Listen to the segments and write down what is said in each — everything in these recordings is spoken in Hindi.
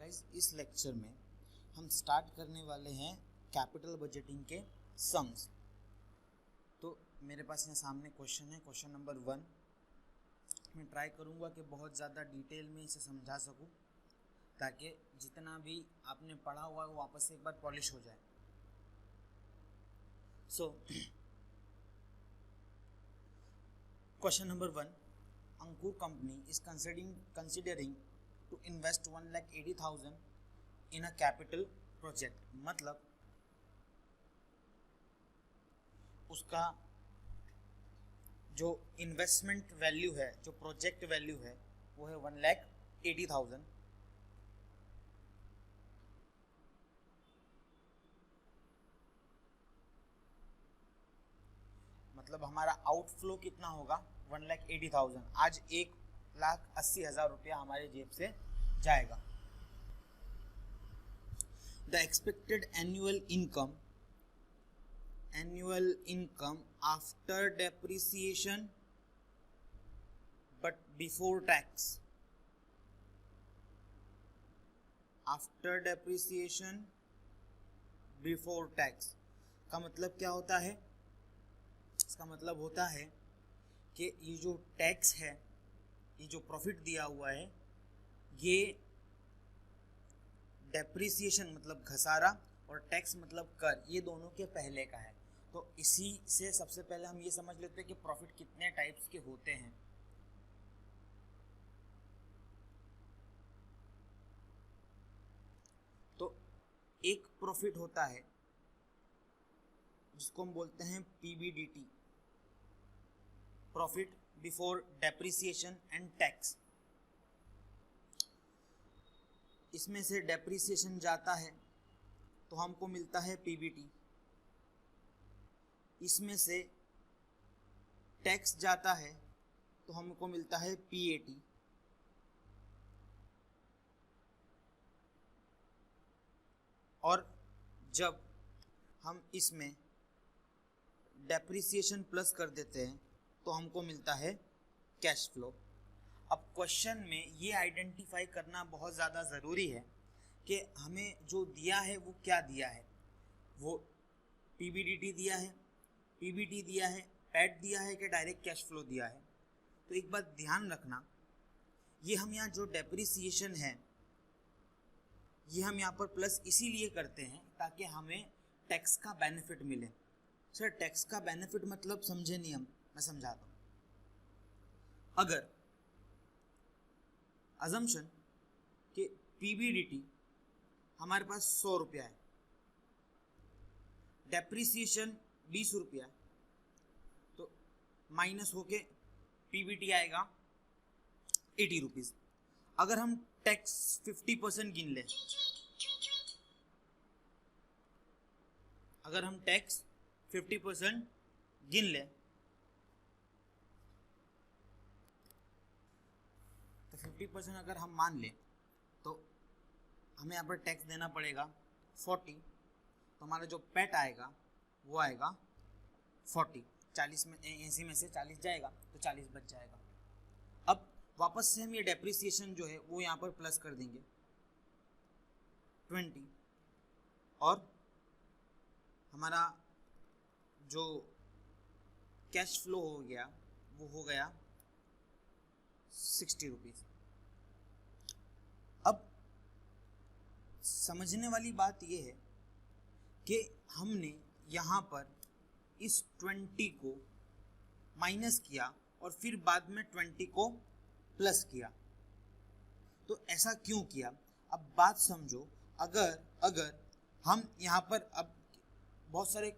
गाइस इस लेक्चर में हम स्टार्ट करने वाले हैं कैपिटल बजटिंग के सम्स। तो मेरे पास यहाँ सामने क्वेश्चन है, क्वेश्चन नंबर 1। मैं ट्राई करूँगा कि बहुत ज़्यादा डिटेल में इसे समझा सकूँ ताकि जितना भी आपने पढ़ा हुआ है वो वापस से एक बार पॉलिश हो जाए। So question number 1, Ankur company is considering to invest 1,80,000 in a capital project. मतलब उसका जो इन्वेस्टमेंट वैल्यू है, जो प्रोजेक्ट वैल्यू है, वो है 1,80,000। मतलब हमारा आउटफ्लो कितना होगा 1,80,000। आज 1,80,000 रुपया हमारे जेब से जाएगा। The expected annual income after depreciation but before tax, after depreciation before tax का मतलब क्या होता है? इसका मतलब होता है कि ये जो टैक्स है, ये जो प्रॉफिट दिया हुआ है, ये डेप्रिसिएशन मतलब घसारा और टैक्स मतलब कर, ये दोनों के पहले का है। तो इसी से सबसे पहले हम ये समझ लेते हैं कि प्रॉफिट कितने टाइप्स के होते हैं। तो एक प्रॉफिट होता है जिसको हम बोलते हैं PBDT, profit before depreciation and tax. इसमें से डेप्रिसिएशन जाता है तो हमको मिलता है PBT, इसमें से टैक्स जाता है तो हमको मिलता है PAT, और जब हम इसमें डेप्रिसिएशन प्लस कर देते हैं तो हमको मिलता है कैश फ्लो। अब क्वेश्चन में ये आइडेंटिफाई करना बहुत ज़्यादा ज़रूरी है कि हमें जो दिया है वो क्या दिया है। वो PBDT दिया है, PBT दिया है, पैट दिया है कि डायरेक्ट कैश फ्लो दिया है। तो एक बात ध्यान रखना, ये हम यहाँ जो डेप्रिसिएशन है ये हम यहाँ पर प्लस इसीलिए करते हैं ताकि हमें टैक्स का बेनिफिट मिले। सर टैक्स का बेनिफिट मतलब समझे नहीं हम, मैं समझाता हूँ। अगर अजम्पशन कि PBDT हमारे पास 100 रुपया है, डेप्रिसिएशन 20 रुपया, तो माइनस होके PBT आएगा 80 रुपीज़। अगर हम टैक्स 50% गिन लें, अगर हम टैक्स 50% गिन लें तो 50% अगर हम मान लें तो हमें यहाँ पर टैक्स देना पड़ेगा 40। तो हमारा जो पैट आएगा वो आएगा 40। 40 में 80 में से 40 जाएगा तो 40 बच जाएगा। अब वापस से हम ये डेप्रिसिएशन जो है वो यहाँ पर प्लस कर देंगे 20, और हमारा जो कैश फ्लो हो गया वो हो गया 60 रुपीज़। अब समझने वाली बात ये है कि हमने यहाँ पर इस 20 को माइनस किया और फिर बाद में 20 को प्लस किया। तो ऐसा क्यों किया? अब बात समझो। अगर हम यहाँ पर, अब बहुत सारे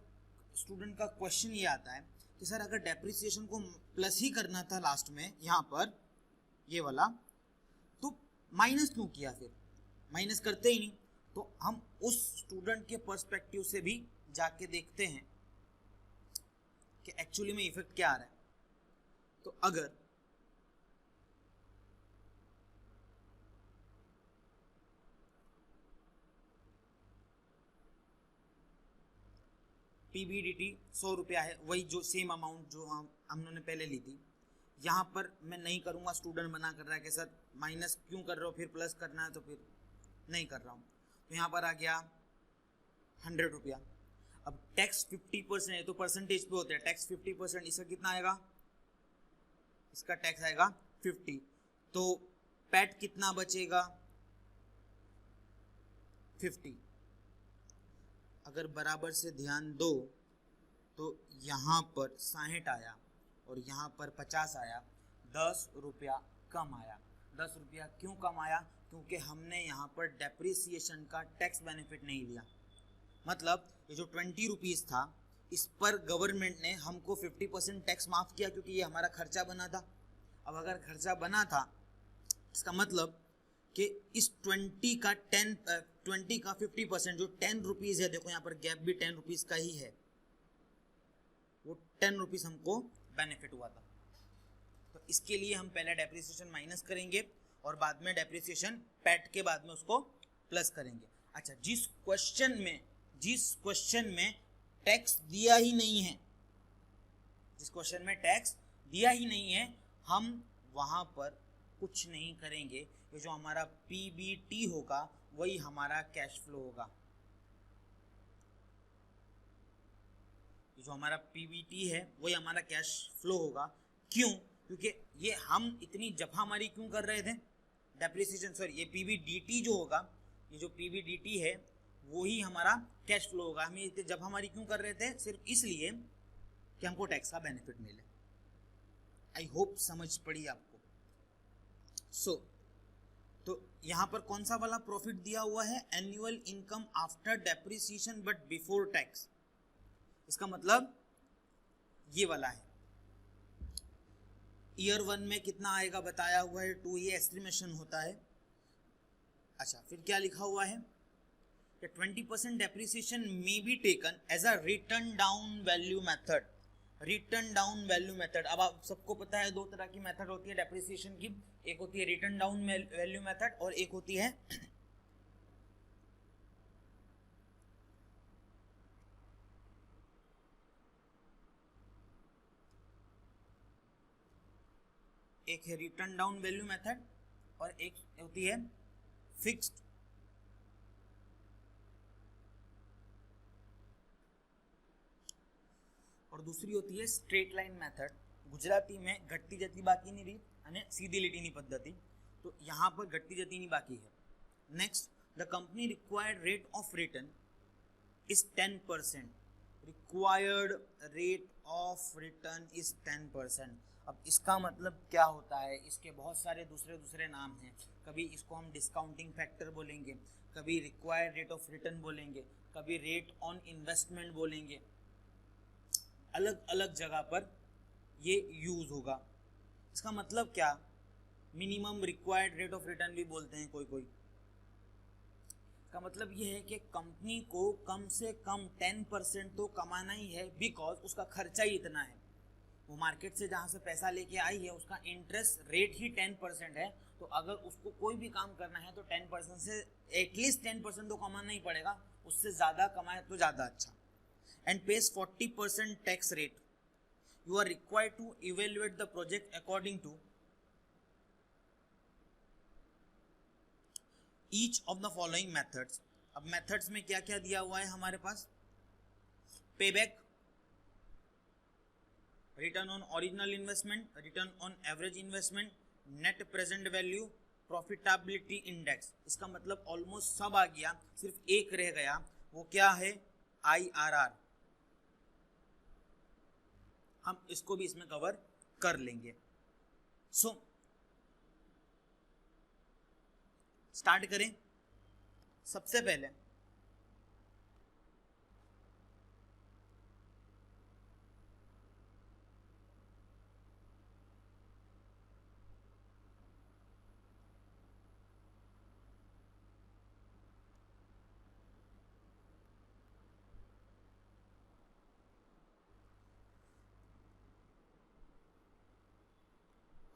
स्टूडेंट का क्वेश्चन ये आता है कि सर अगर डेप्रिसिएशन को प्लस ही करना था लास्ट में यहाँ पर ये वाला, तो माइनस क्यों किया? फिर माइनस करते ही नहीं। तो हम उस स्टूडेंट के पर्सपेक्टिव से भी जाके देखते हैं कि एक्चुअली में इफेक्ट क्या आ रहा है। तो अगर PBDT 100 रुपया है, वही जो सेम अमाउंट जो हमने पहले ली थी, यहाँ पर मैं नहीं करूँगा। स्टूडेंट मना कर रहा है कि सर माइनस क्यों कर रहे हो, फिर प्लस करना है तो फिर नहीं कर रहा हूँ, तो यहाँ पर आ गया 100 रुपया। अब टैक्स 50% है तो परसेंटेज पे होता है, टैक्स 50%, इसका कितना आएगा, इसका टैक्स आएगा 50, तो पैट कितना बचेगा 50। अगर बराबर से ध्यान दो तो यहाँ पर 60 आया और यहाँ पर 50 आया, 10 रुपया कम आया। 10 रुपया क्यों कम आया, क्योंकि हमने यहाँ पर डेप्रिसिएशन का टैक्स बेनिफिट नहीं लिया। मतलब ये जो 20 रुपीज़ था इस पर गवर्नमेंट ने हमको 50% टैक्स माफ़ किया, क्योंकि ये हमारा खर्चा बना था। अब अगर खर्चा बना था इसका मतलब कि इस 20 का 50%, जो 10 रुपीज़ है, देखो यहाँ पर गैप भी 10 रुपीज़ का ही है, वो 10 रुपीज़ हमको बेनिफिट हुआ था। तो इसके लिए हम पहले डेप्रिसिएशन माइनस करेंगे और बाद में डेप्रिसिएशन पैट के बाद में उसको प्लस करेंगे। अच्छा, जिस क्वेश्चन में टैक्स दिया ही नहीं है, जिस क्वेश्चन में टैक्स दिया ही नहीं है, हम वहां पर कुछ नहीं करेंगे। ये जो हमारा पीबीटी होगा वही हमारा कैश फ्लो होगा। ये जो हमारा पीबीटी है वही हमारा कैश फ्लो होगा। क्यों? क्योंकि ये हम इतनी जफामारी क्यों कर रहे थे, डेप्रिसिएशन, सॉरी, ये पीबीडीटी जो होगा, ये जो पीबीडीटी है वही हमारा कैश फ्लो होगा। हम इतनी जफामारी क्यों कर रहे थे, सिर्फ इसलिए कि हमको टैक्स का बेनिफिट मिले। आई होप समझ पड़ी आपको। तो यहाँ पर कौन सा वाला प्रॉफिट दिया हुआ है, annual income after depreciation but before tax. इसका मतलब ये वाला है। ईयर 1 में कितना आएगा बताया हुआ है 2, ये एस्टिमेशन होता है। अच्छा, फिर क्या लिखा हुआ है कि 20% depreciation may be taken as a written down value method. Written down value method, अब आप सबको पता है 2 तरह की मेथड होती है डेप्रिसिएशन की, एक होती है रिटर्न डाउन वैल्यू मेथड और एक होती है रिटर्न डाउन वैल्यू मेथड और एक होती है फिक्स्ड और दूसरी होती है स्ट्रेट लाइन मेथड। गुजराती में घटती जती बाकीनी રીત અને સીધી લીટીની પદ્ધતિ। तो यहाँ पर घटती जती नहीं बाकी है। Next, the company required rate of return is 10%। Required rate of return is 10%। अब इसका मतलब क्या होता है, इसके बहुत सारे दूसरे नाम हैं। कभी इसको हम डिस्काउंटिंग फैक्टर बोलेंगे, कभी रिक्वायर्ड रेट ऑफ रिटर्न बोलेंगे, कभी रेट ऑन इन्वेस्टमेंट बोलेंगे। अलग अलग जगह पर ये यूज होगा। इसका मतलब क्या, minimum required rate of return भी बोलते हैं कोई। का मतलब ये है कि कंपनी को कम से कम 10% तो कमाना ही है, बिकॉज उसका खर्चा ही इतना है। वो मार्केट से जहाँ से पैसा लेके आई है उसका इंटरेस्ट रेट ही 10% है। तो अगर उसको कोई भी काम करना है तो 10% से एटलीस्ट 10% तो कमाना ही पड़ेगा, उससे ज़्यादा कमाए तो ज़्यादा अच्छा। And page 40% tax rate. You are required to evaluate the project according to each of the following methods. अब मेथड्स में क्या क्या दिया हुआ है हमारे पास, payback, return on original investment, return on average investment, net present value, profitability index. इसका मतलब ऑलमोस्ट सब आ गया, सिर्फ एक रह गया, वो क्या है, IRR। हम इसको भी इसमें कवर कर लेंगे। सो स्टार्ट करें। सबसे पहले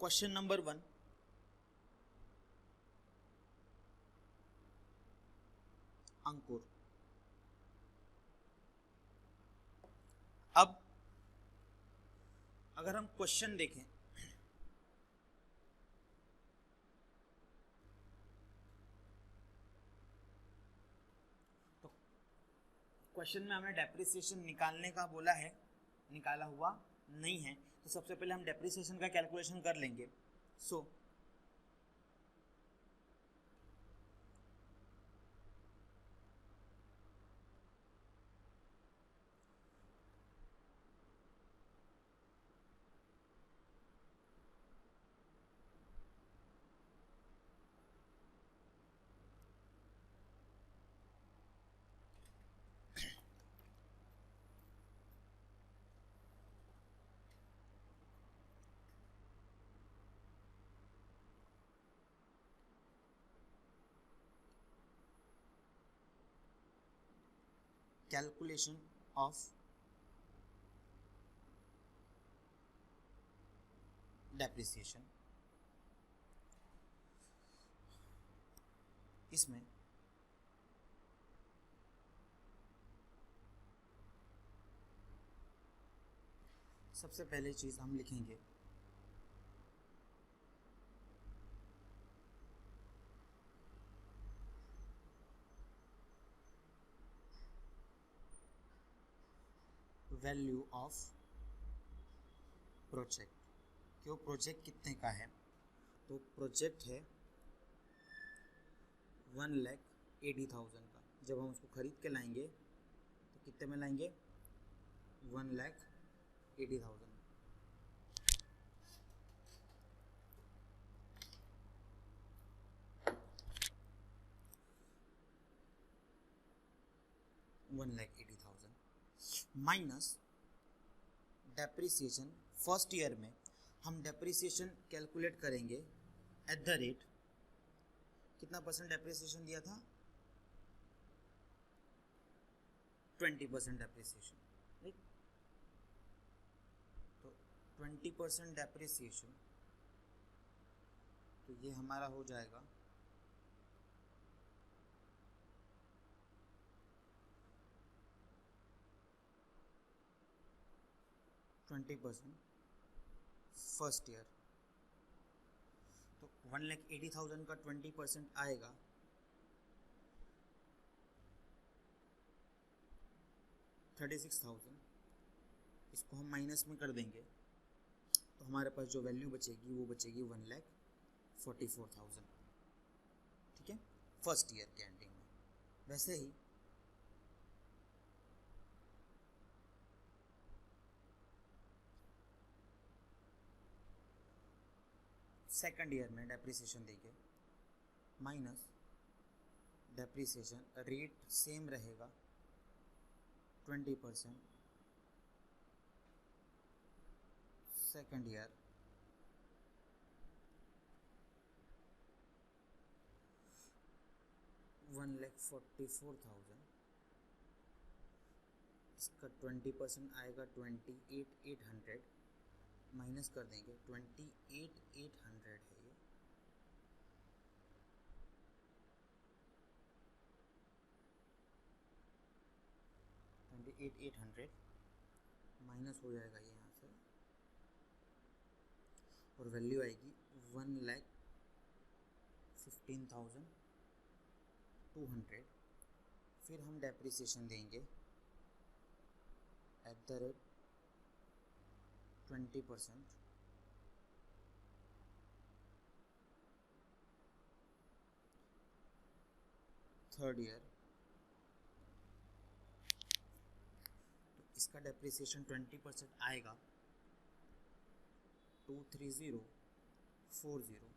क्वेश्चन नंबर 1, अंकुर। अब अगर हम क्वेश्चन देखें, क्वेश्चन में हमें डेप्रिसिएशन निकालने का बोला है, निकाला हुआ नहीं है, तो सबसे पहले हम डेप्रिसिएशन का कैलकुलेशन कर लेंगे। सो calculation of depreciation, इसमें सबसे पहले चीज हम लिखेंगे वैल्यू ऑफ प्रोजेक्ट। क्यों, प्रोजेक्ट कितने का है, तो प्रोजेक्ट है 1,80,000 का। जब हम उसको खरीद के लाएंगे तो कितने में लाएंगे, 1,80,000। Minus depreciation. फर्स्ट ईयर में हम डेप्रिसिएशन कैलकुलेट करेंगे एट द रेट, कितना परसेंट डेप्रिसिएशन दिया था, 20% डेप्रिसिएशन, राइट। तो 20% डेप्रिसिएशन, तो ये हमारा हो जाएगा 20% फर्स्ट ईयर। तो 1,80,000 का 20% आएगा 36,000। इसको हम माइनस में कर देंगे तो हमारे पास जो वैल्यू बचेगी वो बचेगी 1,44,000, ठीक है, फर्स्ट ईयर के एंडिंग में। वैसे ही सेकंड ईयर में डेप्रिसिएशन देंगे, माइनस डेप्रिसिएशन रेट सेम रहेगा 20%, सेकंड ईयर 1,44,000, इसका 20% आएगा 28,800, माइनस कर देंगे 28,800 है ये, माइनस हो जाएगा ये यहाँ से, और वैल्यू आएगी 1,15,200। फिर हम डेप्रिसिएशन देंगे eight the rate 20%, third year. तो इसका डेप्रिसिएशन 20% आएगा 23040।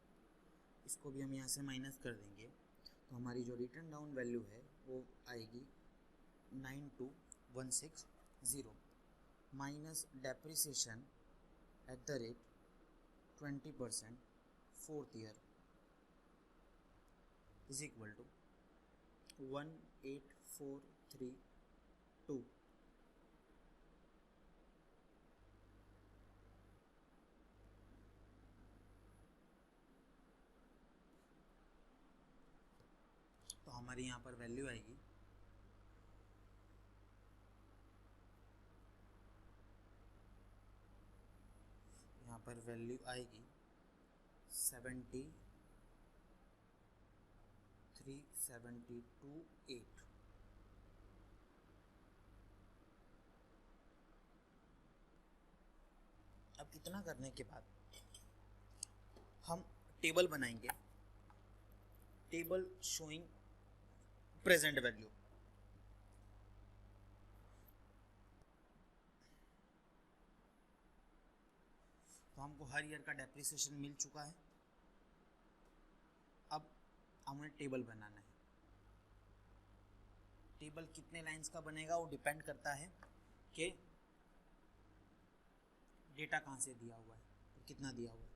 इसको भी हम यहाँ से माइनस कर देंगे तो हमारी जो रिटर्न डाउन वैल्यू है वो आएगी 92,160, minus depreciation at the rate 20% fourth year is equal to 18,432। तो हमारी यहाँ पर वैल्यू आएगी पर वैल्यू आएगी 73,728। इतना करने के बाद हम टेबल बनाएंगे, टेबल शोइंग प्रेजेंट वैल्यू। तो हमको हर ईयर का डेप्रिसिएशन मिल चुका है। अब हमें टेबल बनाना है। टेबल कितने लाइंस का बनेगा वो डिपेंड करता है कि डेटा कहाँ से दिया हुआ है और कितना दिया हुआ है।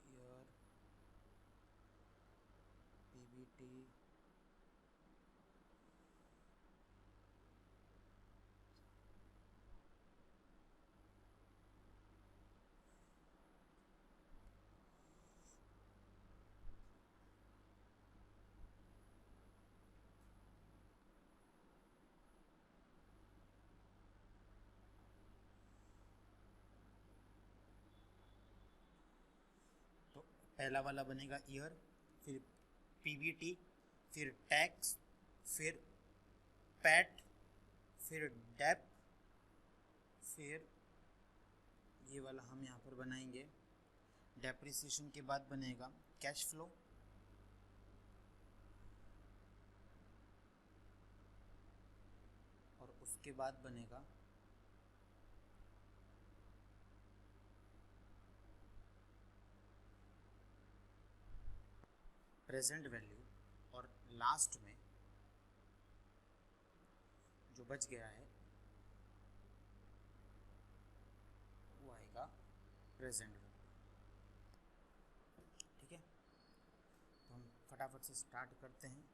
ईयर पीबीटी तो पहला वाला बनेगा ईयर, फिर पीबीटी, फिर टैक्स, फिर पैट, फिर डेप, फिर ये वाला हम यहाँ पर बनाएंगे। डेप्रिसिएशन के बाद बनेगा कैश फ्लो, और उसके बाद बनेगा प्रेजेंट वैल्यू, और लास्ट में जो बच गया है वो आएगा प्रेजेंट वैल्यू। ठीक है, तो हम फटाफट से स्टार्ट करते हैं।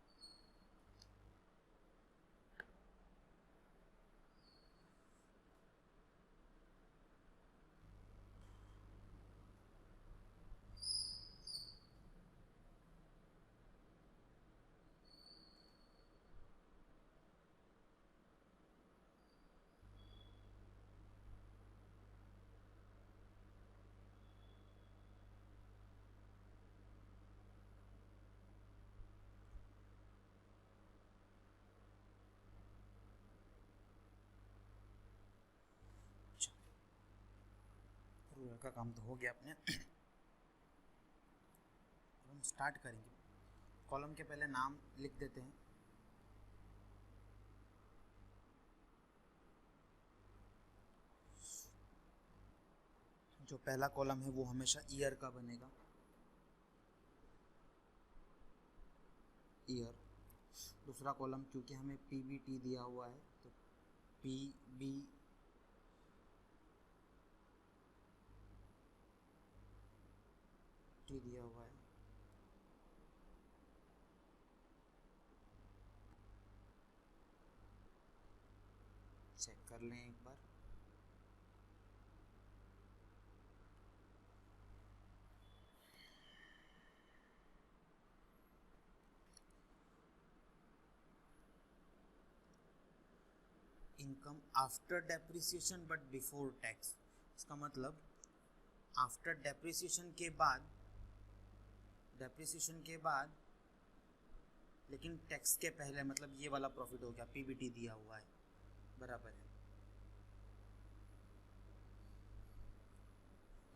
रूलर का काम तो हो गया अपने। अब हम स्टार्ट करेंगे। कॉलम के पहले नाम लिख देते हैं। जो पहला कॉलम है वो हमेशा ईयर का बनेगा, ईयर। दूसरा कॉलम क्योंकि हमें पीबीटी दिया हुआ है तो पीबी टी दिया हुआ है, चेक कर लें एक बार। Income after depreciation but before tax. इसका मतलब आफ्टर डेप्रिसिएशन के बाद, डेप्रिसिएशन के बाद लेकिन टैक्स के पहले, मतलब ये वाला प्रॉफिट हो गया, पीबीटी दिया हुआ है, बराबर है।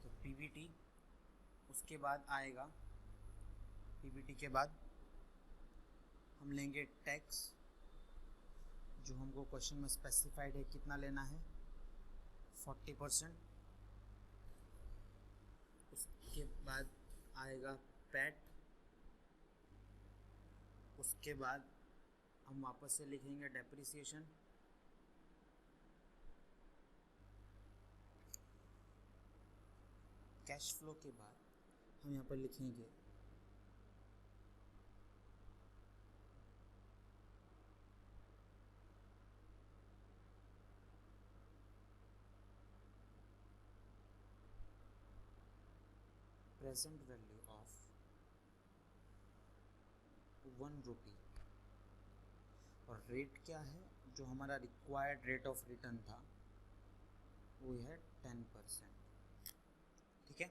तो पीबीटी, उसके बाद आएगा, पीबीटी के बाद हम लेंगे टैक्स, जो हमको क्वेश्चन में स्पेसिफाइड है कितना लेना है, 40%। उसके बाद आएगा पैट, उसके बाद हम वापस से लिखेंगे डेप्रिसिएशन, कैश फ्लो के बाद हम यहाँ पर लिखेंगे प्रेजेंट वैल्यू ऑफ 1 रुपी, और रेट क्या है जो हमारा रिक्वायर्ड रेट ऑफ रिटर्न था वो है 10%, ठीक है।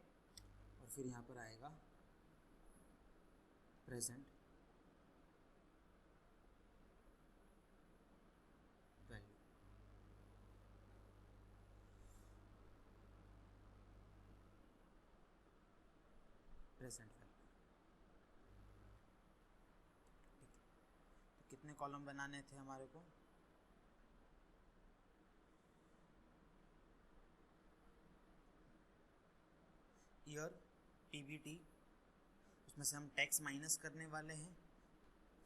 और फिर यहाँ पर आएगा प्रेजेंट वैल्यू। प्रेजेंट वैल्यू, ठीक है। तो कितने कॉलम बनाने थे हमारे को? ईयर, टीबीटी, उसमें से हम टैक्स माइनस करने वाले हैं,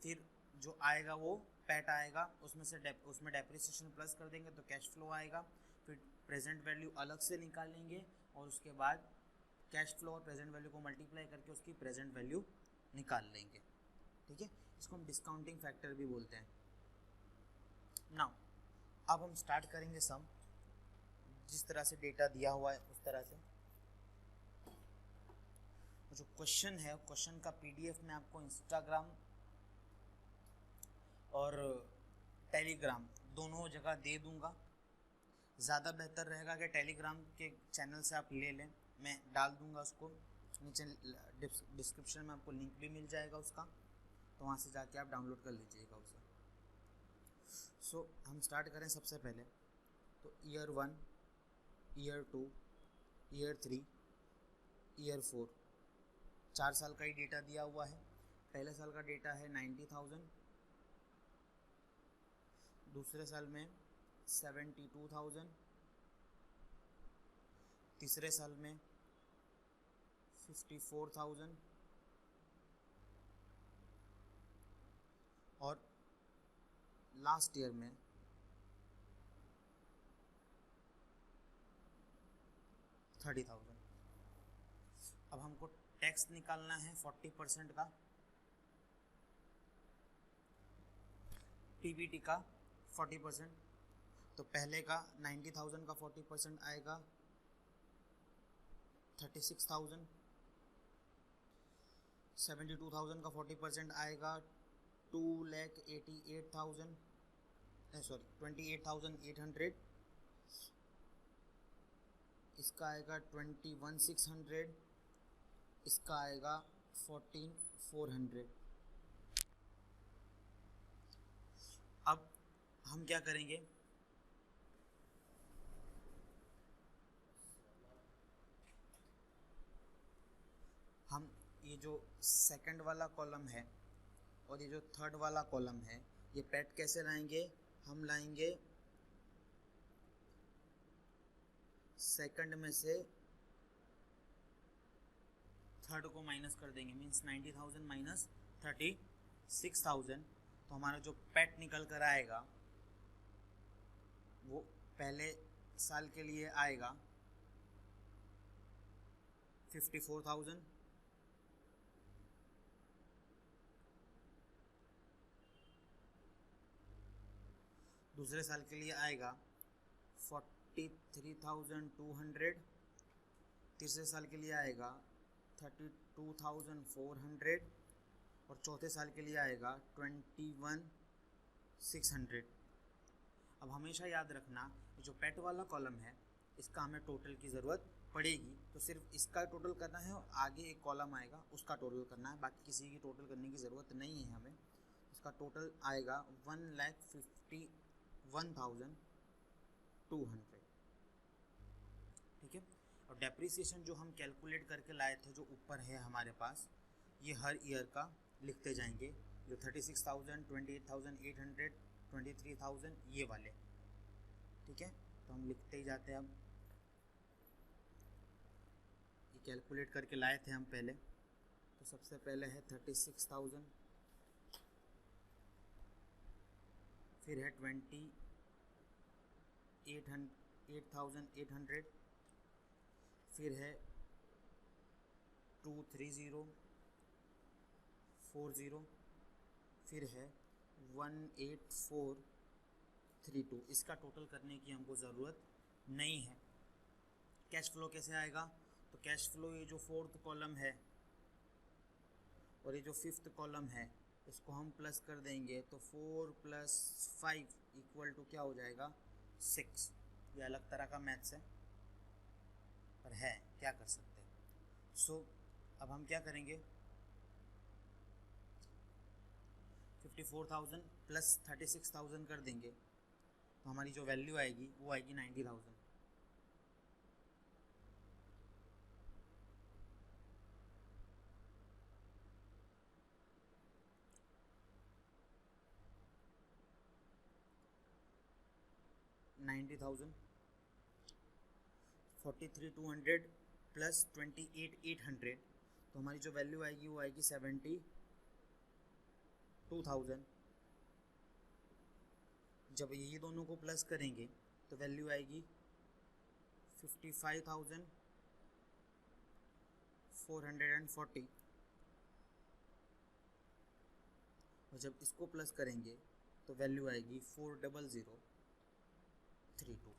फिर जो आएगा वो पैट आएगा, उसमें से उसमें डेप्रिसिएशन प्लस कर देंगे तो कैश फ्लो आएगा, फिर प्रेजेंट वैल्यू अलग से निकालेंगे और उसके बाद कैश फ्लो और प्रेजेंट वैल्यू को मल्टीप्लाई करके उसकी प्रेजेंट वैल्यू निकाल लेंगे, ठीक है। इसको हम डिस्काउंटिंग फैक्टर भी बोलते हैं। नाउ अब हम स्टार्ट करेंगे सम, जिस तरह से डेटा दिया हुआ है उस तरह से। जो क्वेश्चन है, क्वेश्चन का पीडीएफ मैं आपको इंस्टाग्राम और टेलीग्राम दोनों जगह दे दूंगा। ज़्यादा बेहतर रहेगा कि टेलीग्राम के चैनल से आप ले लें, मैं डाल दूंगा उसको नीचे डिस्क्रिप्शन में, आपको लिंक भी मिल जाएगा उसका, तो वहाँ से जाके आप डाउनलोड कर लीजिएगा उसे। सो हम स्टार्ट करें सबसे पहले तो ईयर 1, ईयर 2, ईयर 3, ईयर 4, 4 साल का ही डेटा दिया हुआ है। पहले साल का डेटा है 90,000, दूसरे साल में 72,000, तीसरे साल में 54,000 और लास्ट ईयर में 30,000। अब हमको टैक्स निकालना है 40% का, टीबीटी का 40%। तो पहले का 90,000 का 40% आएगा 36,000, 72,000 का 40% आएगा 2,88,000, सॉरी 28,800, इसका आएगा 21,600, इसका आएगा 14,400। अब हम क्या करेंगे, हम ये जो सेकंड वाला कॉलम है और ये जो थर्ड वाला कॉलम है, ये पैट कैसे लाएंगे? हम लाएंगे सेकंड में से थर्ड को माइनस कर देंगे, मीन्स 90,000 माइनस 36,000, तो हमारा जो पैट निकल कर आएगा वो पहले साल के लिए आएगा 54,000, दूसरे साल के लिए आएगा 43,200, तीसरे साल के लिए आएगा 32,400 और चौथे साल के लिए आएगा 21,600। अब हमेशा याद रखना, जो पैट वाला कॉलम है इसका हमें टोटल की ज़रूरत पड़ेगी, तो सिर्फ इसका टोटल करना है और आगे एक कॉलम आएगा उसका टोटल करना है, बाकी किसी की टोटल करने की ज़रूरत नहीं है हमें। इसका टोटल आएगा 1,51,200, ठीक है। और डेप्रिसिएशन जो हम कैलकुलेट करके लाए थे, जो ऊपर है हमारे पास, ये हर ईयर का लिखते जाएंगे, जो 36,000, 28,800, 23,000 ये वाले, ठीक है। तो हम लिखते ही जाते हैं। अब ये कैलकुलेट करके लाए थे हम पहले, तो सबसे पहले है 36,000, फिर है 28,800, फिर है 230,40, फिर है 18432। इसका टोटल करने की हमको ज़रूरत नहीं है। कैश फ्लो कैसे आएगा? तो कैश फ्लो ये जो फोर्थ कॉलम है और ये जो फिफ्थ कॉलम है, इसको हम प्लस कर देंगे तो 4 + 5 इक्वल टू क्या हो जाएगा 6। ये अलग तरह का मैथ्स है पर है, क्या कर सकते हैं। सो अब हम क्या करेंगे, 54,000 प्लस 36,000 कर देंगे तो हमारी जो वैल्यू आएगी वो आएगी 90,000। $90,000 43,200 प्लस 28,800 तो हमारी जो वैल्यू आएगी वो आएगी 72,000। जब ये दोनों को प्लस करेंगे तो वैल्यू आएगी 55,440 और जब इसको प्लस करेंगे तो वैल्यू आएगी 400,32।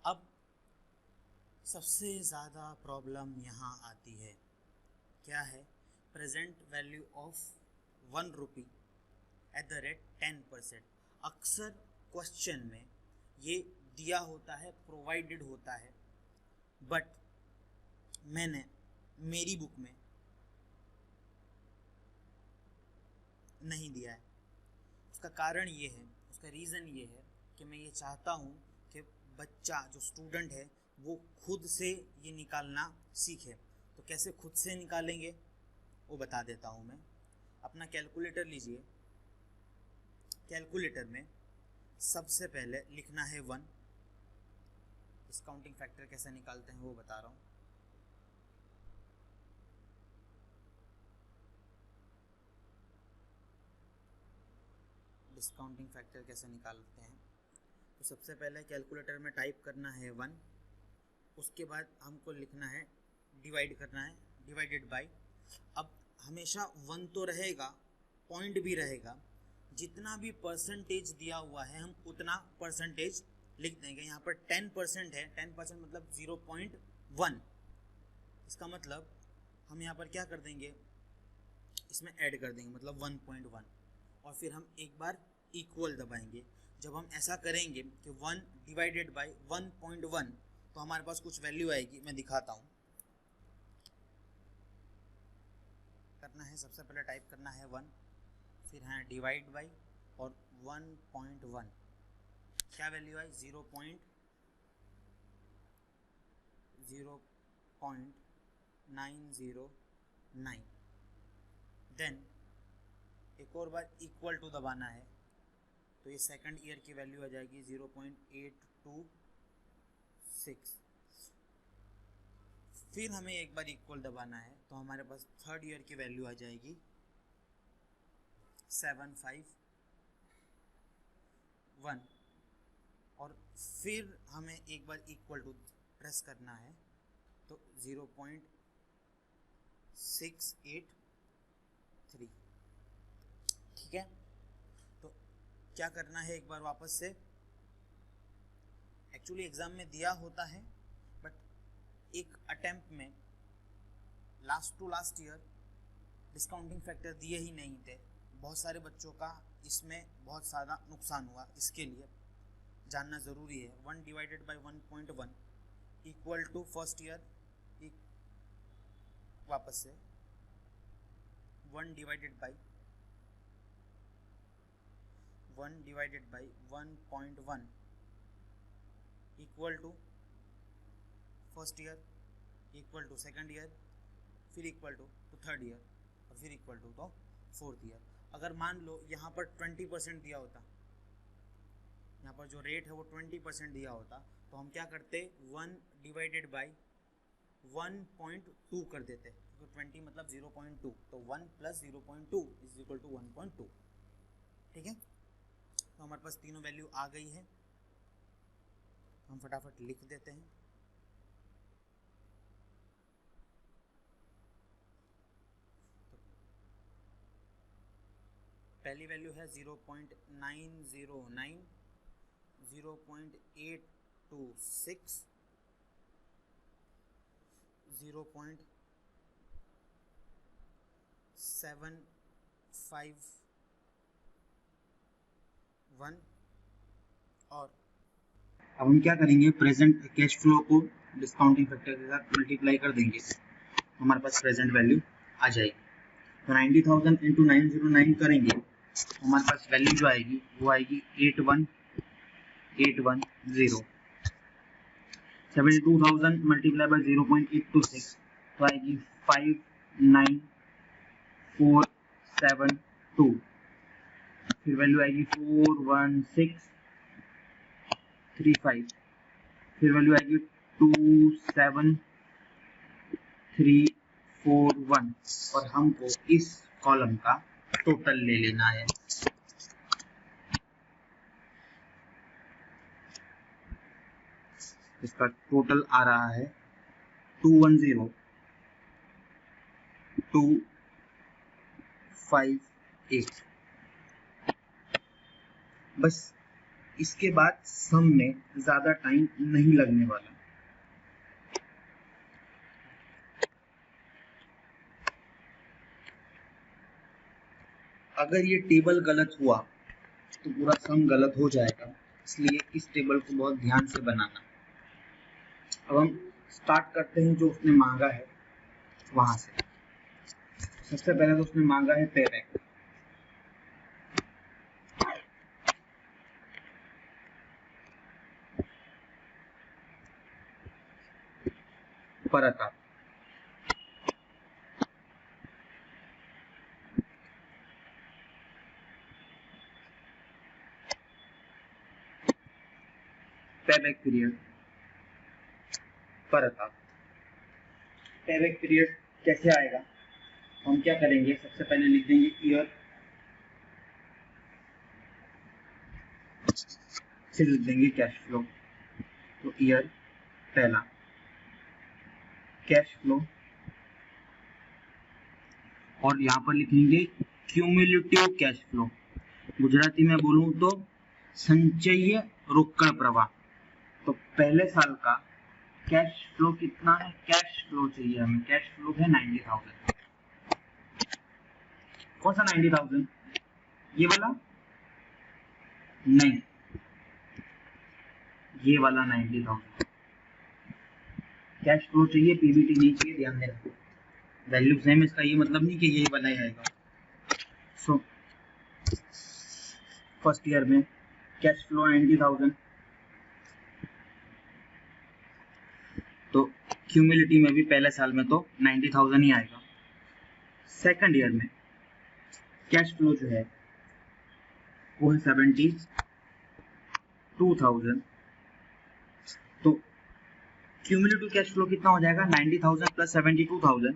अब सबसे ज़्यादा प्रॉब्लम यहाँ आती है, क्या है, present value of 1 rupee eight the rate 10%। अक्सर क्वेश्चन में ये दिया होता है, प्रोवाइडेड होता है, बट मैंने मेरी बुक में नहीं दिया है। उसका कारण ये है, उसका रीज़न ये है कि मैं ये चाहता हूँ कि बच्चा जो स्टूडेंट है वो खुद से ये निकालना सीखे। तो कैसे खुद से निकालेंगे वो बता देता हूँ मैं। अपना कैलकुलेटर लीजिए, कैलकुलेटर में सबसे पहले लिखना है 1। डिस्काउंटिंग फैक्टर कैसे निकालते हैं वो बता रहा हूँ। डिस्काउंटिंग फैक्टर कैसे निकालते हैं, तो सबसे पहले कैलकुलेटर में टाइप करना है 1, उसके बाद हमको लिखना है, डिवाइड करना है, डिवाइडेड बाय। अब हमेशा 1 तो रहेगा, पॉइंट भी रहेगा, जितना भी परसेंटेज दिया हुआ है हम उतना परसेंटेज लिख देंगे। यहाँ पर 10% है, 10% मतलब 0.1। इसका मतलब हम यहाँ पर क्या कर देंगे, इसमें ऐड कर देंगे, मतलब 1.1, और फिर हम एक बार इक्वल दबाएंगे। जब हम ऐसा करेंगे कि 1 डिवाइडेड बाय 1.1 तो हमारे पास कुछ वैल्यू आएगी, मैं दिखाता हूँ। करना है, सबसे पहले टाइप करना है 1, फिर है डिवाइड बाय और 1.1, क्या वैल्यू आई 0.909। देन एक और बार इक्वल टू दबाना है तो ये सेकंड ईयर की वैल्यू आ जाएगी 0.826। फिर हमें एक बार इक्वल दबाना है तो हमारे पास थर्ड ईयर की वैल्यू आ जाएगी 751, और फिर हमें एक बार इक्वल टू प्रेस करना है तो 0.683। ठीक है, तो क्या करना है, एक बार वापस से, एक्चुअली एग्ज़ाम में दिया होता है बट एक अटेम्प्ट में last to last year discounting factor दिए ही नहीं थे। बहुत सारे बच्चों का इसमें बहुत ज़्यादा नुकसान हुआ, इसके लिए जानना ज़रूरी है। 1 divided by 1.1 equal to first year, वापस से 1 divided by 1.1 equal to first year, equal to second year, फिर इक्वल टू थर्ड ईयर, और फिर इक्वल टू तो फोर्थ ईयर। अगर मान लो यहाँ पर 20% दिया होता, यहाँ पर जो रेट है वो 20% दिया होता, तो हम क्या करते, 1 डिवाइडेड बाई 1.2 कर देते, क्योंकि 20 मतलब 0.2, तो 1 प्लस 0.2 इज इक्वल टू 1.2। ठीक है, तो हमारे पास तीनों वैल्यू आ गई है, हम फटाफट लिख देते हैं। तो पहली वैल्यू है 0.909, 0.826, 0.751, और अब हम क्या करेंगे, प्रेजेंट कैश फ्लो को डिस्काउंटिंग फैक्टर के साथ मल्टीप्लाई कर देंगे, हमारे पास प्रेजेंट वैल्यू आ जाएगी। तो 90,000 इंटू 909 करेंगे, हमारे पास वैल्यू जो आएगी वो आएगी 81810। 72,000 मल्टीप्लाई बाय 0.826 तो आएगी 59472। फिर वैल्यू आएगी 41635। फिर वैल्यू आएगी 27341 और हमको इस कॉलम का टोटल ले लेना है। इसका टोटल आ रहा है 210258। बस इसके बाद सम में ज्यादा टाइम नहीं लगने वाला। अगर ये टेबल गलत हुआ तो पूरा सम गलत हो जाएगा, इसलिए इस टेबल को बहुत ध्यान से बनाना। अब हम स्टार्ट करते हैं जो उसने मांगा है वहां से। सबसे पहले तो उसने मांगा है पेबैक। परत पेबैक पीरियड, परत। पेबैक पीरियड कैसे आएगा, हम क्या करेंगे, सबसे पहले लिख देंगे ईयर, फिर लिख देंगे कैश फ्लो। तो ईयर पहला, कैश फ्लो, और यहाँ पर लिखेंगे क्यूमुलेटिव कैश फ्लो। गुजराती में बोलूं तो संचयी रोकड़ प्रवाह। तो पहले साल का कैश फ्लो कितना है, कैश फ्लो चाहिए हमें, कैश फ्लो है 90,000। कौन सा 90,000, ये वाला नहीं, ये वाला 90,000 कैश फ्लो चाहिए, पीबीटी नहीं चाहिए, ध्यान देना। वैल्यू सेम, इसका ये मतलब नहीं कि यही वाला ही आएगा। सो फर्स्ट ईयर में कैश फ्लो 90,000, तो क्यूमुलेटिव में भी पहले साल में तो 90,000 ही आएगा। सेकंड ईयर में कैश फ्लो जो है वो है 72,000। तो क्यूमुलेटिव कैश फ्लो कितना हो जाएगा, 90,000 प्लस 72,000,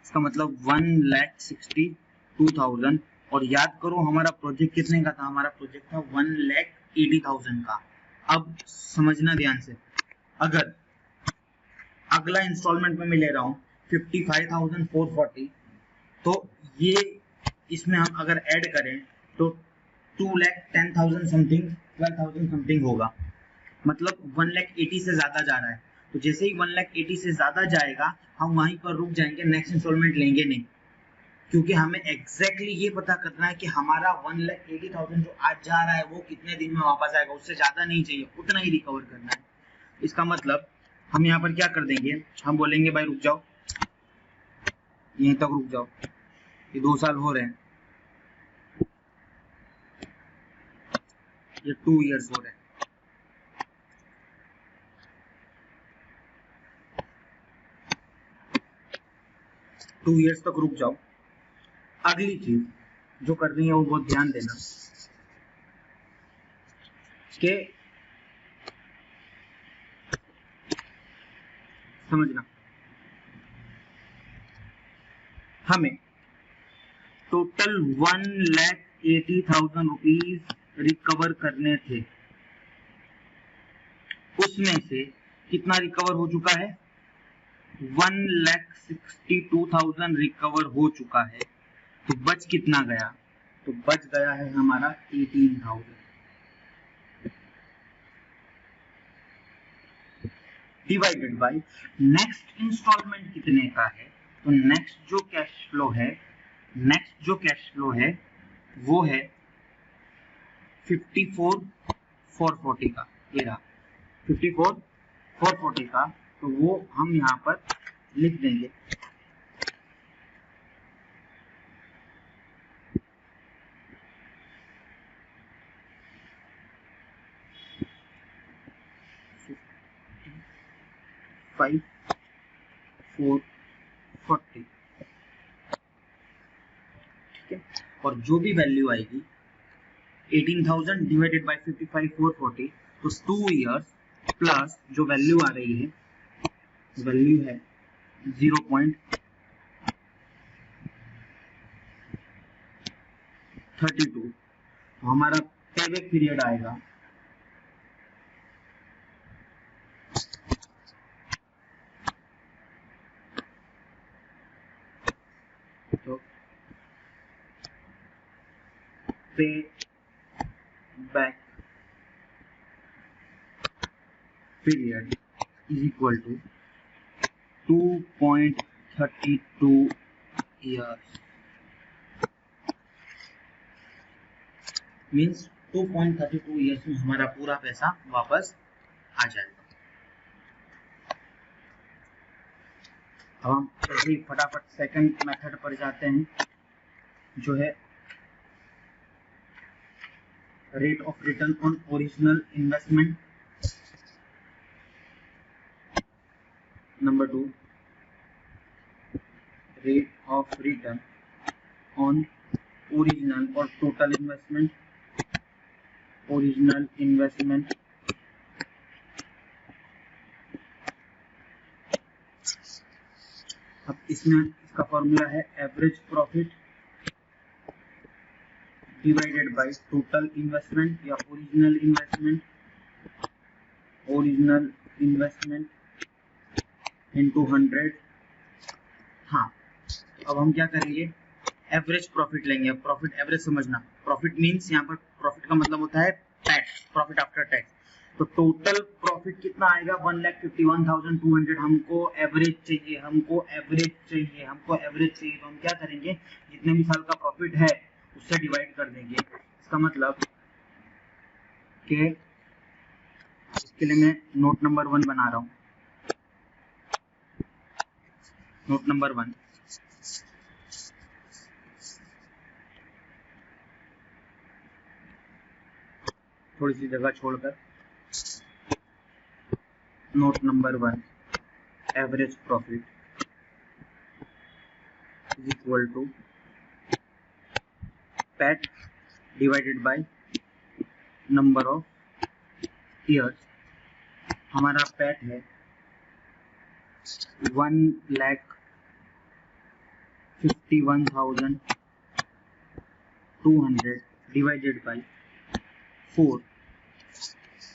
इसका मतलब 1,62,000। और याद करो हमारा प्रोजेक्ट कितने का था, हमारा प्रोजेक्ट था 1,80,000 का। अब समझना ध्यान से, अगर अगला इंस्टॉलमेंट में मैं ले रहा हूँ 55,440, तो ये इसमें हम अगर ऐड करें तो 2,10,000 समथिंग, 12,000 समथिंग होगा, मतलब 1,80,000 से ज्यादा जा रहा है। तो जैसे ही 1,80,000 से ज्यादा जाएगा हम वहीं पर रुक जाएंगे, नेक्स्ट इंस्टॉलमेंट लेंगे नहीं, क्योंकि हमें एग्जैक्टली ये पता करना है कि हमारा 1,80,000 जो आज जा रहा है वो कितने दिन में वापस आएगा, उससे ज्यादा नहीं चाहिए, उतना ही रिकवर करना है। इसका मतलब हम यहाँ पर क्या कर देंगे, हम बोलेंगे भाई रुक जाओ, यहीं तक रुक जाओ, ये 2 साल हो रहे हैं, ये 2 इयर्स हो रहे हैं। टू इयर्स तक रुक जाओ। अगली चीज जो करनी है वो बहुत ध्यान देना कि समझना, हमें टोटल 1,80,000 रुपीज रिकवर करने थे, उसमें से कितना रिकवर हो चुका है, 1,62,000 रिकवर हो चुका है। तो बच कितना गया, तो बच गया है हमारा 18,000 डिवाइडेड बाय नेक्स्ट इंस्टॉलमेंट कितने का है। तो नेक्स्ट जो कैश फ्लो है वो है 54,440। 440 का, ये रहा 54 440 का, तो वो हम यहाँ पर लिख देंगे। फाइव 440, ठीक है। और जो भी वैल्यू आएगी 18,000 डिवाइडेड बाई 55 440, तो 2 इयर्स प्लस जो वैल्यू आ रही है, वैल्यू है 0.32, तो हमारा पेबैक पीरियड आएगा तो payback period is equal to 2.32 years, means 2.32 years में हमारा पूरा पैसा वापस आ जाएगा। अब हम ऐसे ही फटाफट सेकंड मेथड पर जाते हैं, जो है rate of return on original investment. Number 2, rate of return on original और टोटल इन्वेस्टमेंट, ओरिजिनल इन्वेस्टमेंट। अब इसमें इसका फॉर्मूला है average profit divided by total investment या original investment, original investment into 100। हाँ, अब हम क्या करेंगे, एवरेज प्रॉफिट लेंगे। अब प्रॉफिट एवरेज समझना, प्रॉफिट मींस यहाँ पर प्रॉफिट का मतलब होता है टैक्स, प्रॉफिट आफ्टर टैक्स। तो टोटल प्रॉफिट कितना आएगा 1,51,200। हमको एवरेज चाहिए, हमको एवरेज चाहिए, हमको एवरेज चाहिए। तो हम क्या करेंगे, जितने भी साल का प्रॉफिट है उससे डिवाइड कर देंगे। इसका मतलब कि इसके लिए मैं नोट नंबर 1 बना रहा हूँ। नोट नंबर 1, थोड़ी सी जगह छोड़कर, note number 1, average profit is equal to PAT divided by number of years. हमारा पैट है 1,51,200 डिवाइडेड बाय 4,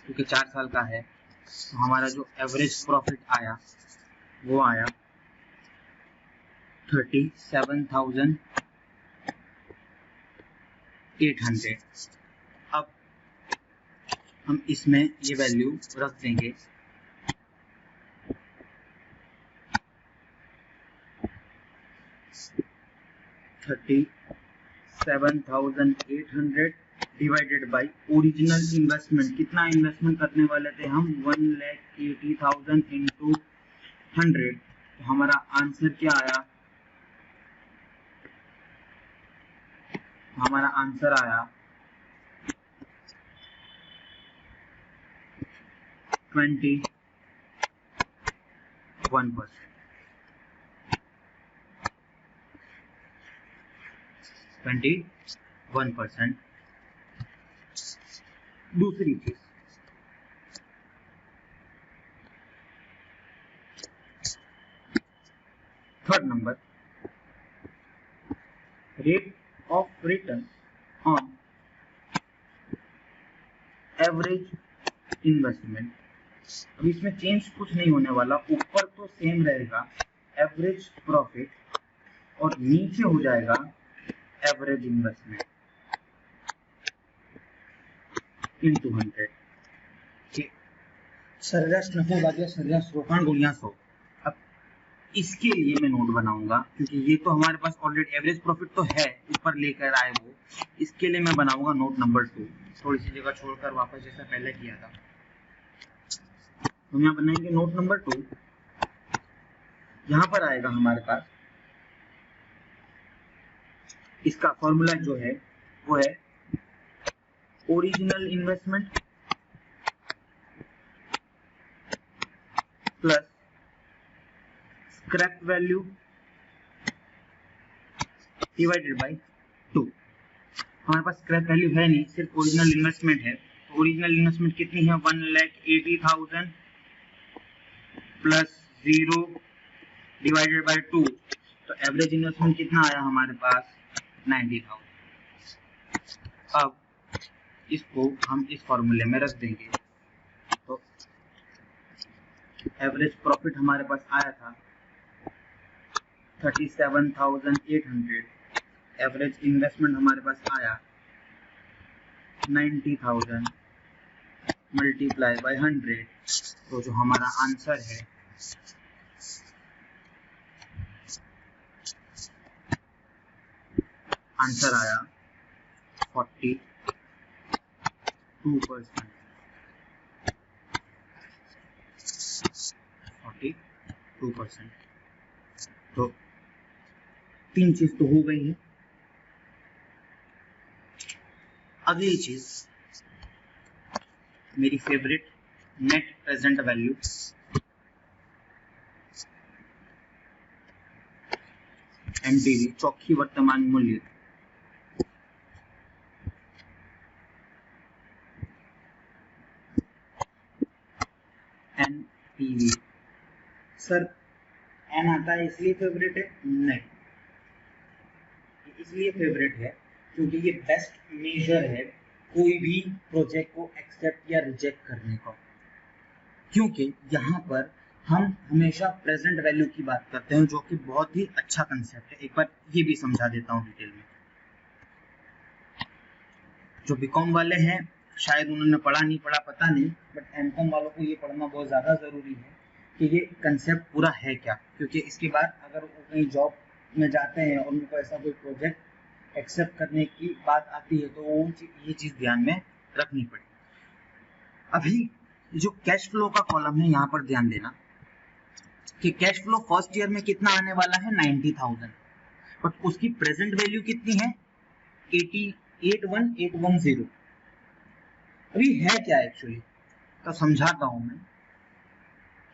क्योंकि 4 साल का है। तो हमारा जो एवरेज प्रॉफिट आया वो आया 37,800। अब हम इसमें ये वैल्यू रख देंगे, $37,800 डिवाइडेड बाई ओरिजिनल इन्वेस्टमेंट। कितना इन्वेस्टमेंट करने वाले थे हम, 1,80,000 इंटू 100। तो हमारा आंसर क्या आया, हमारा आंसर आया 21%। 21%। दूसरी चीज, third number, rate of return on average investment. अब इसमें चेंज कुछ नहीं होने वाला, ऊपर तो सेम रहेगा एवरेज प्रॉफिट और नीचे हो जाएगा एवरेज इन्वेस्टमेंट इनटू 100। सर्रास नफा भाग्य सर्रास रोकाण गुणिया 100। अब इसके लिए मैं नोट बनाऊंगा, क्योंकि ये तो हमारे पास ऑलरेडी एवरेज प्रॉफिट तो है, ऊपर लेकर आए वो। इसके लिए मैं बनाऊंगा नोट नंबर 2। थोड़ी सी जगह छोड़कर वापस जैसा पहले किया था। हम यहाँ बनाएंगे नोट नंबर 2। यहाँ पर आएगा हमारे पास इसका फॉर्मूला जो है वो है original investment plus scrap value divided by 2। हमारे पास स्क्रैप वैल्यू है नहीं, सिर्फ ओरिजिनल इन्वेस्टमेंट है। तो ओरिजिनल इन्वेस्टमेंट कितनी है? 1,80,000 प्लस 0 डिवाइडेड बाय 2। तो एवरेज इन्वेस्टमेंट कितना आया हमारे पास? 90,000। अब इसको हम इस फॉर्मूले में रख देंगे। तो एवरेज प्रॉफिट हमारे पास आया था 37,800। एवरेज इन्वेस्टमेंट हमारे पास आया 90,000 मल्टीप्लाई बाय 100। तो जो हमारा आंसर है आंसर आया 42%। 42%। तो 3 चीज तो हो गई है। अगली चीज मेरी favourite, net present value. NPV Chokhi वर्तमान मूल्य। एनपीवी सर एन आता है इसलिए फेवरेट है? नहीं, इसलिए फेवरेट है क्योंकि ये बेस्ट मेजर है कोई भी प्रोजेक्ट को एक्सेप्ट या रिजेक्ट करने का। क्योंकि यहाँ पर हम हमेशा प्रेजेंट वैल्यू की बात करते हैं, जो कि बहुत ही अच्छा कंसेप्ट है। एक बार ये भी समझा देता हूँ डिटेल में। जो बीकॉम वाले हैं शायद उन्होंने पढ़ा नहीं पढ़ा पता नहीं, बट एमकॉम वालों को ये पढ़ना बहुत ज़्यादा ज़रूरी है कि ये कंसेप्ट पूरा है क्या। क्योंकि इसके बाद अगर वो कहीं जॉब में जाते हैं और उनको ऐसा कोई प्रोजेक्ट एक्सेप्ट करने की बात आती है तो वो ये चीज़ ध्यान में रखनी पड़ेगी। अभी जो कैश फ्लो का कॉलम है यहाँ पर ध्यान देना कि कैश फ्लो फर्स्ट ईयर में कितना आने वाला है? 90,000। बट उसकी प्रेजेंट वैल्यू कितनी है? 88,110। अभी है क्या एक्चुअली, तो समझाता हूं मैं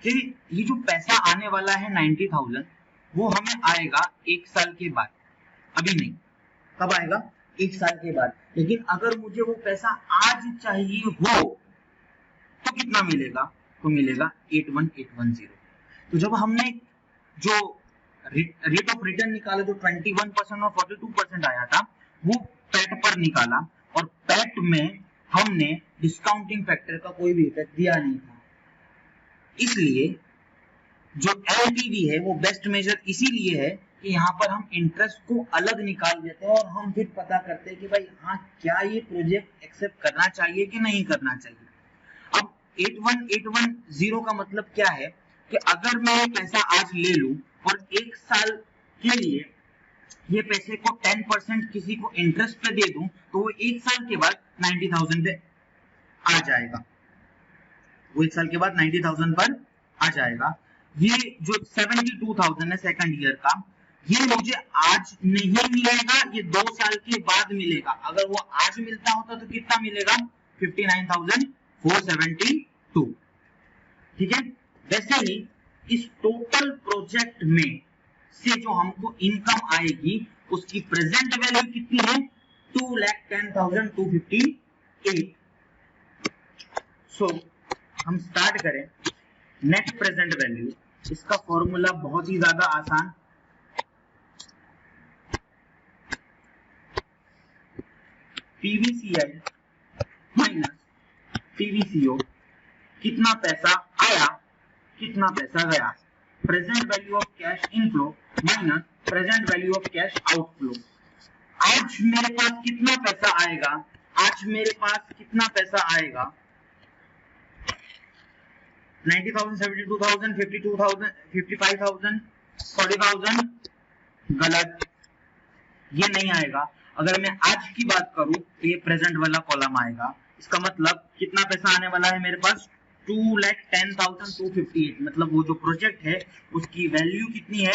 कि ये जो पैसा आने वाला है 90,000 वो हमें आएगा 1 साल के बाद। अभी नहीं, कब आएगा? 1 साल के बाद। लेकिन अगर मुझे वो पैसा आज चाहिए हो तो कितना मिलेगा? तो मिलेगा 81,810। तो जब हमने जो रेट ऑफ रिटर्न निकाला जो 21% और 42% आया था वो पैट पर निकाला, और पैट में हमने डिस्काउंटिंग फैक्टर का कोई भी इफेक्ट दिया नहीं था। इसलिए जो एलटीवी है वो बेस्ट मेजर इसीलिए है कि यहाँ पर हम इंटरेस्ट को अलग निकाल देते हैं और हम फिर पता करते हैं कि भाई हाँ क्या ये प्रोजेक्ट एक्सेप्ट करना चाहिए कि नहीं करना चाहिए। अब 81,810 का मतलब क्या है कि अगर मैं ये पैसा आज ले लूं और 1 साल के लिए ये पैसे को 10% किसी को इंटरेस्ट पे दे दूं तो वो 1 साल के बाद 90,000 पे आ जाएगा। वो 1 साल के बाद 90,000 पर आ जाएगा। ये जो 72,000 है सेकंड ईयर का, ये मुझे आज नहीं मिलेगा, ये 2 साल के बाद मिलेगा। अगर वो आज मिलता होता तो कितना मिलेगा? 59,472। ठीक है। वैसे ही इस टोटल प्रोजेक्ट में से जो हमको इनकम आएगी उसकी प्रेजेंट वैल्यू कितनी है? 2,10,258। सो हम स्टार्ट करें नेट प्रेजेंट वैल्यू। इसका फॉर्मूला बहुत ही ज्यादा आसान, पीवीसीएल माइनस पीवीसीओ। कितना पैसा आया कितना पैसा गया? Present value of cash inflow minus present value of cash outflow. आज मेरे पास कितना पैसा आएगा? आज मेरे पास कितना पैसा आएगा? 90,000, 72,000, 52,000, 55,000, 40,000। गलत, ये नहीं आएगा। अगर मैं आज की बात करूं तो ये प्रेजेंट वाला कॉलम आएगा। इसका मतलब कितना पैसा आने वाला है मेरे पास, 2,10,258। मतलब वो जो प्रोजेक्ट है उसकी वैल्यू कितनी है,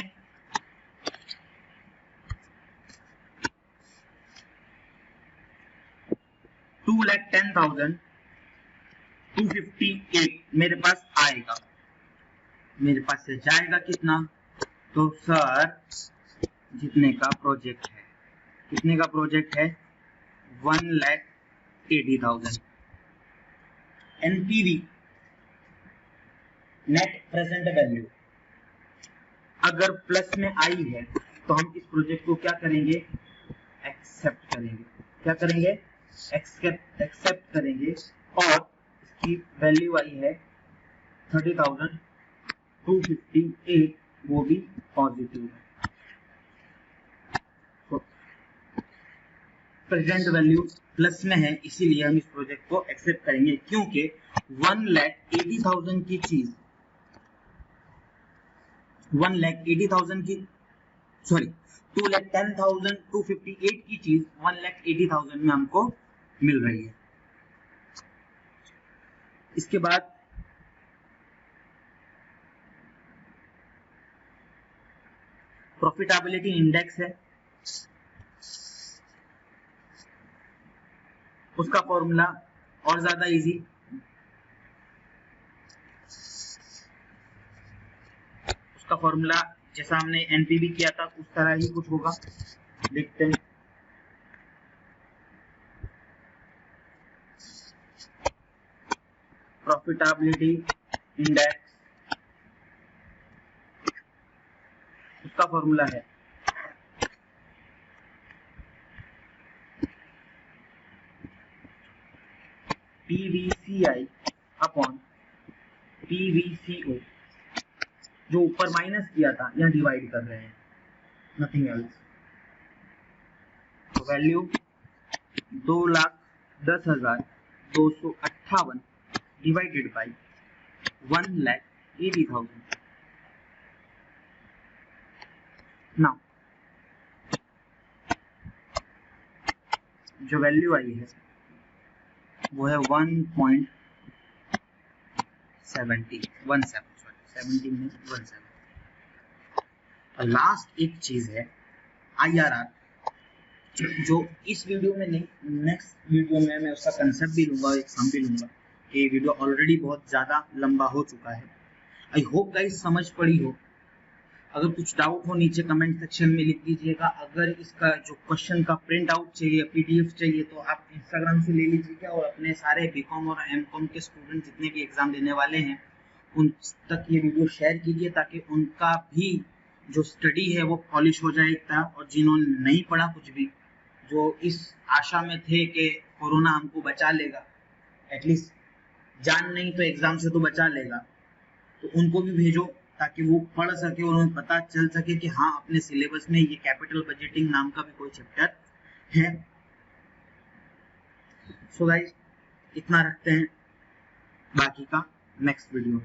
2,10,258 मेरे पास आएगा। मेरे पास से जाएगा कितना, तो सर जितने का प्रोजेक्ट है, कितने का प्रोजेक्ट है, 1,80,000। एनपीवी नेट प्रेजेंट वैल्यू अगर प्लस में आई है तो हम इस प्रोजेक्ट को क्या करेंगे, एक्सेप्ट करेंगे। क्या करेंगे, एक्सेप्ट करेंगे। और इसकी वैल्यू आई है 30,258, वो भी पॉजिटिव है। तो प्रेजेंट वैल्यू प्लस में है, इसीलिए हम इस प्रोजेक्ट को एक्सेप्ट करेंगे, क्योंकि 1,80,000 की चीज 1,80,000 की, सॉरी 2,10,258 की चीज 1,80,000 में हमको मिल रही है। इसके बाद प्रॉफिटेबिलिटी इंडेक्स है, उसका फॉर्मूला और ज्यादा इजी, उसका फॉर्मूला जैसा हमने एनपीवी किया था उस तरह ही कुछ होगा। देखते हैं, प्रॉफिटेबिलिटी इंडेक्स, उसका फॉर्मूला है PVCI अपॉन PVCO, जो ऊपर माइनस किया था यहाँ डिवाइड कर रहे हैं, नथिंग एल्स। तो वैल्यू 2,10,258 डिवाइडेड बाई 1,80,000। नाउ जो वैल्यू आई है वो है 1.17। लास्ट एक चीज है IRR, जो इस वीडियो में नहीं, नेक्स्ट वीडियो में मैं उसका कंसेप्ट भी लूंगा, एग्जाम भी लूंगा। ये वीडियो ऑलरेडी बहुत ज्यादा लंबा हो चुका है। आई होप गाइस समझ पड़ी हो। अगर कुछ डाउट हो नीचे कमेंट सेक्शन में लिख दीजिएगा। अगर इसका जो क्वेश्चन का प्रिंट आउट चाहिए, PDF चाहिए, तो आप इंस्टाग्राम से ले लीजिएगा और अपने सारे बीकॉम और एमकॉम के स्टूडेंट जितने भी एग्जाम देने वाले हैं उन तक ये वीडियो शेयर कीजिए, ताकि उनका भी जो स्टडी है वो पॉलिश हो जाएगा। और जिन्होंने नहीं पढ़ा कुछ भी, जो इस आशा में थे कि कोरोना हमको बचा लेगा, एटलीस्ट जान नहीं तो एग्जाम से तो बचा लेगा, तो उनको भी भेजो ताकि वो पढ़ सके और उन्हें पता चल सके कि हाँ अपने सिलेबस में ये कैपिटल बजटिंग नाम का भी कोई चैप्टर है। सो गाइस इतना रखते हैं, बाकी का नेक्स्ट वीडियो।